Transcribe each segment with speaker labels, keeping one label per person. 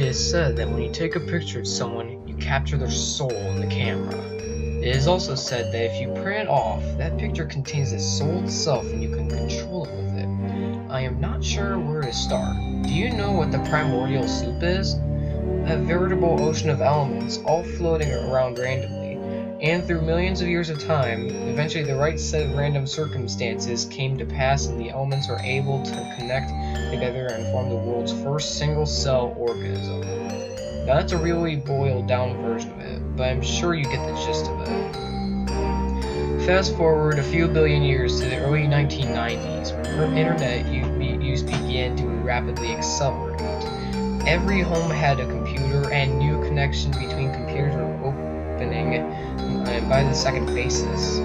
Speaker 1: is said that when you take a picture of someone, you capture their soul in the camera. It is also said that if you print it off, that picture contains the soul itself and you can control it with it. I am not sure where to start. Do you know what the primordial soup is? A veritable ocean of elements, all floating around randomly. And through millions of years of time, eventually the right set of random circumstances came to pass and the elements were able to connect together and form the world's first single-cell organism. Now that's a really boiled down version of it, but I'm sure you get the gist of it. Fast forward a few billion years to the early 1990s, when internet use began to rapidly accelerate. Every home had a computer, and new connections between computers were opening by the second basis.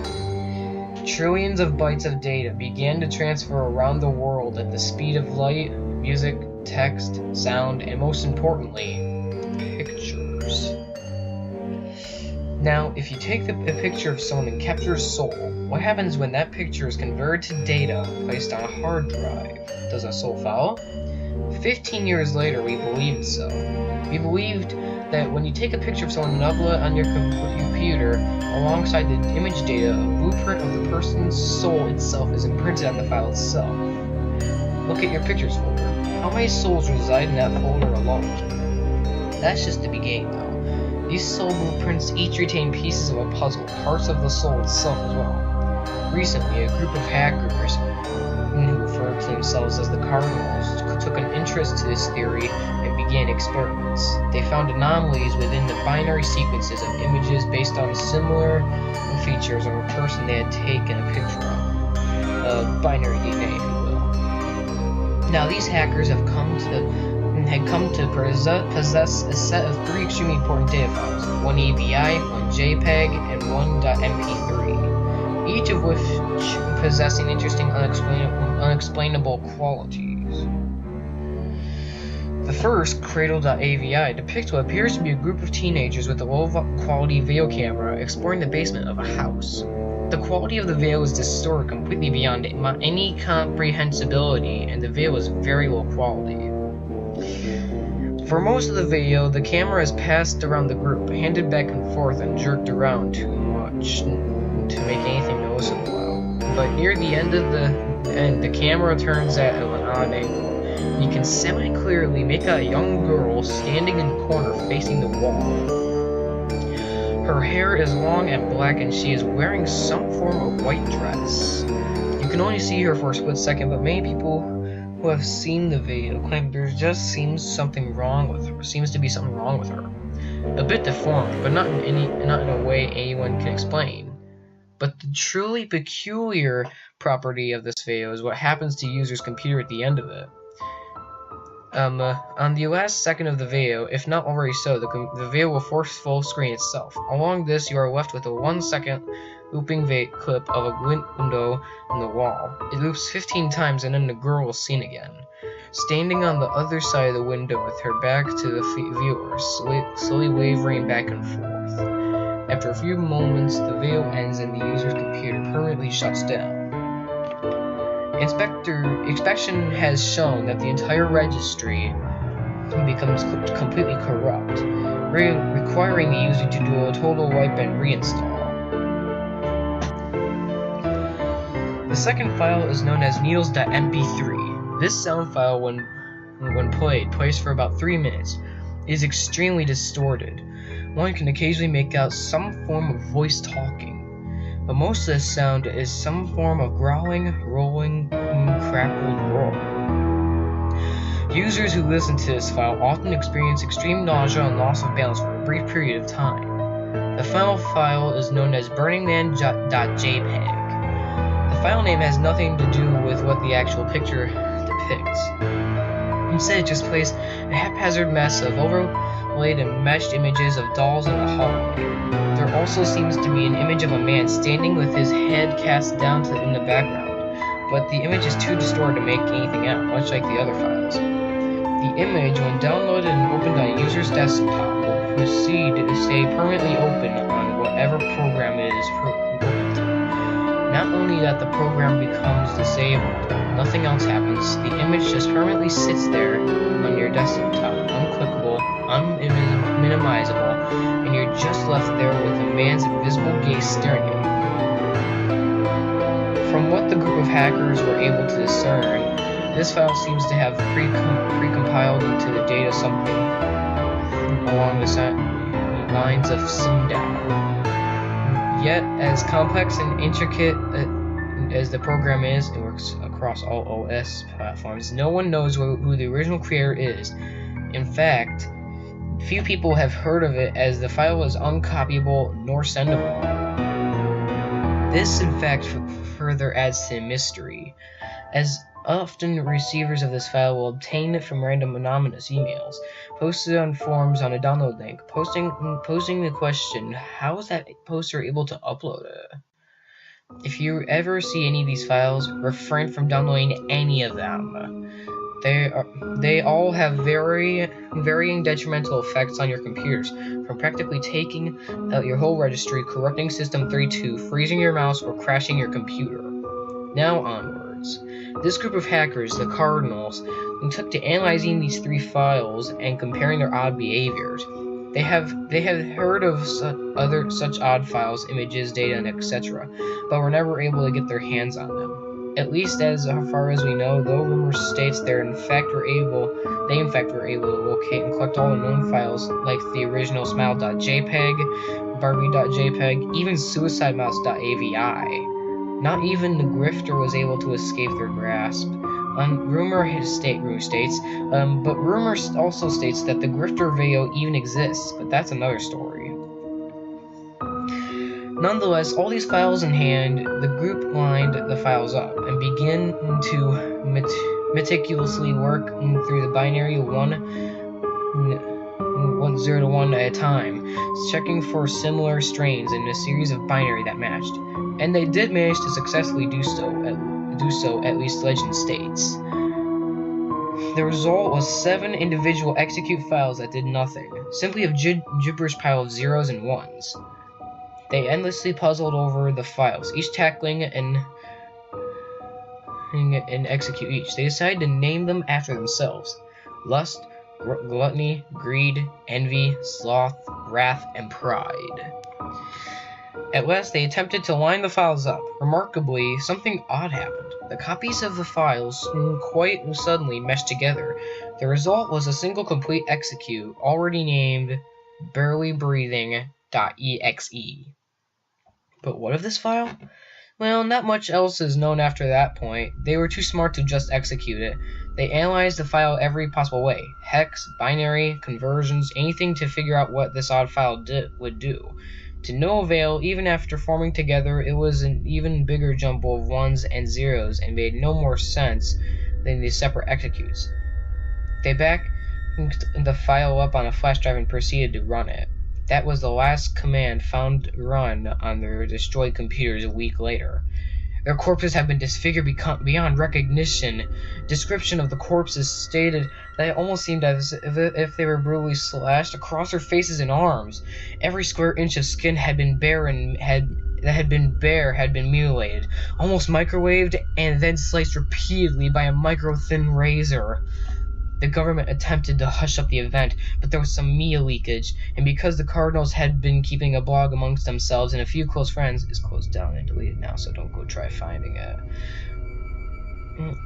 Speaker 1: Trillions of bytes of data began to transfer around the world at the speed of light, music, text, sound, and most importantly, pictures. Now, if you take a picture of someone and capture a soul, what happens when that picture is converted to data placed on a hard drive? Does a soul follow? 15 years later, we believed so. We believed that when you take a picture of someone and upload it on your computer, alongside the image data, a blueprint of the person's soul itself is imprinted on the file itself. Look at your pictures folder. How many souls reside in that folder alone? That's just the beginning, though. These soul blueprints each retain pieces of a puzzle, parts of the soul itself as well. Recently, a group of hackers, who refer to themselves as the Cardinals, took an interest to this theory and began experiments. They found anomalies within the binary sequences of images based on similar features of a person they had taken a picture of, binary DNA, if you will. Now, these hackers had come to possess a set of 3 extremely important data files: one AVI, one JPEG, and one .mp3, each of which possessing interesting unexplainable qualities. The first, Cradle.avi, depicts what appears to be a group of teenagers with a low-quality video camera exploring the basement of a house. The quality of the video is distorted completely beyond any comprehensibility, and the video is very low quality. For most of the video, the camera is passed around the group, handed back and forth, and jerked around too much to make anything noticeable. But near the end of the camera turns at an odd angle. You can semi-clearly make out a young girl standing in the corner facing the wall. Her hair is long and black, and she is wearing some form of white dress. You can only see her for a split second, but many people who have seen the video claim there just seems to be something wrong with her. A bit deformed, but not in a way anyone can explain. But the truly peculiar property of this video is what happens to the user's computer at the end of it. On the last second of the video, if not already so, the video will force full screen itself. Along this, you are left with a 1-second looping clip of a window in the wall. It loops 15 times and then the girl is seen again, standing on the other side of the window with her back to the viewer, slowly wavering back and forth. After a few moments, the video ends and the user's computer permanently shuts down. Inspection has shown that the entire registry becomes completely corrupt, requiring the user to do a total wipe and reinstall. The second file is known as needles.mp3. This sound file, when played, plays for about 3 minutes. It is extremely distorted. One can occasionally make out some form of voice talking, but most of the sound is some form of growling, rolling, crackled roar. Users who listen to this file often experience extreme nausea and loss of balance for a brief period of time. The final file is known as burningman.jpg. The file name has nothing to do with what the actual picture depicts. Instead, it just plays a haphazard mess of overlaid and meshed images of dolls in a hallway. There also seems to be an image of a man standing with his head cast down in the background, but the image is too distorted to make anything out, much like the other files. The image, when downloaded and opened on a user's desktop, will proceed to stay permanently open on whatever program it is open to. Not only that the program becomes disabled, nothing else happens. The image just permanently sits there on your desktop, unclickable, minimizable, and you're just left there with a man's invisible gaze staring at you. From what the group of hackers were able to discern, this file seems to have pre-compiled into the data something along the lines of Sundown. Yet, as complex and intricate as the program is, it works across all OS platforms. No one knows who the original creator is. In fact, few people have heard of it, as the file is uncopyable nor sendable. This, in fact, further adds to the mystery, as often receivers of this file will obtain it from random anonymous emails posted on forums on a download link, posing the question, how is that poster able to upload it? If you ever see any of these files, refrain from downloading any of them. They all have varying detrimental effects on your computers, from practically taking out your whole registry, corrupting System 32, freezing your mouse, or crashing your computer. Now onwards. This group of hackers, the Cardinals, took to analyzing these 3 files and comparing their odd behaviors. They have heard of such odd files, images, data, and etc., but were never able to get their hands on them. At least as far as we know, though rumor states they in fact were able to locate and collect all the known files, like the original Smile.jpg, Barbie.jpg, even SuicideMouse.avi. Not even the grifter was able to escape their grasp. Rumor states, but rumor also states that the grifter video even exists, but that's another story. Nonetheless, all these files in hand, the group lined the files up and began to meticulously work through the binary 0 to 1 at a time, checking for similar strains in a series of binary that matched. And they did manage to successfully do so, at least legend states. The result was 7 individual execute files that did nothing, simply a gibberish pile of zeros and ones. They endlessly puzzled over the files, each tackling and execute each. They decided to name them after themselves: lust, gluttony, greed, envy, sloth, wrath, and pride. At last, they attempted to line the files up. Remarkably, something odd happened. The copies of the files quite suddenly meshed together. The result was a single complete execute, already named barelybreathing.exe. But what of this file? Well, not much else is known after that point. They were too smart to just execute it. They analyzed the file every possible way: hex, binary, conversions, anything to figure out what this odd file would do. To no avail. Even after forming together, it was an even bigger jumble of ones and zeros and made no more sense than the separate executes. They backed the file up on a flash drive and proceeded to run it. That was the last command found run on their destroyed computers a week later. Their corpses have been disfigured beyond recognition. Description of the corpses stated that it almost seemed as if they were brutally slashed across their faces and arms. Every square inch of skin had been bare and had been mutilated, almost microwaved, and then sliced repeatedly by a micro-thin razor. The government attempted to hush up the event, but there was some media leakage, and because the Cardinals had been keeping a blog amongst themselves and a few close friends, it's closed down and deleted now, so don't go try finding it.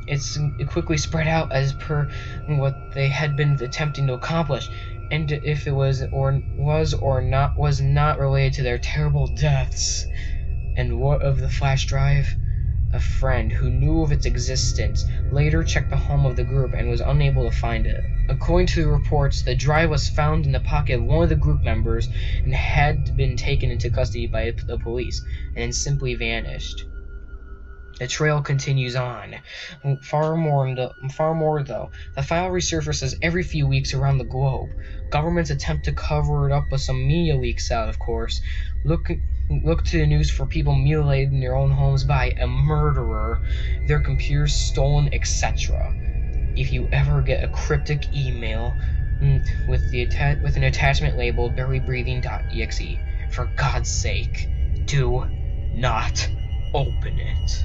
Speaker 1: It quickly spread out as per what they had been attempting to accomplish, and if it was not related to their terrible deaths. And what of the flash drive? A friend who knew of its existence later checked the home of the group and was unable to find it. According to the reports, the drive was found in the pocket of one of the group members and had been taken into custody by the police and then simply vanished. The trail continues on. Far more though. The file resurfaces every few weeks around the globe. Governments attempt to cover it up, but some media leaks out, of course. Look to the news for people mutilated in their own homes by a murderer, their computers stolen, etc. If you ever get a cryptic email with an attachment labeled barelybreathing.exe, for God's sake, do not open it.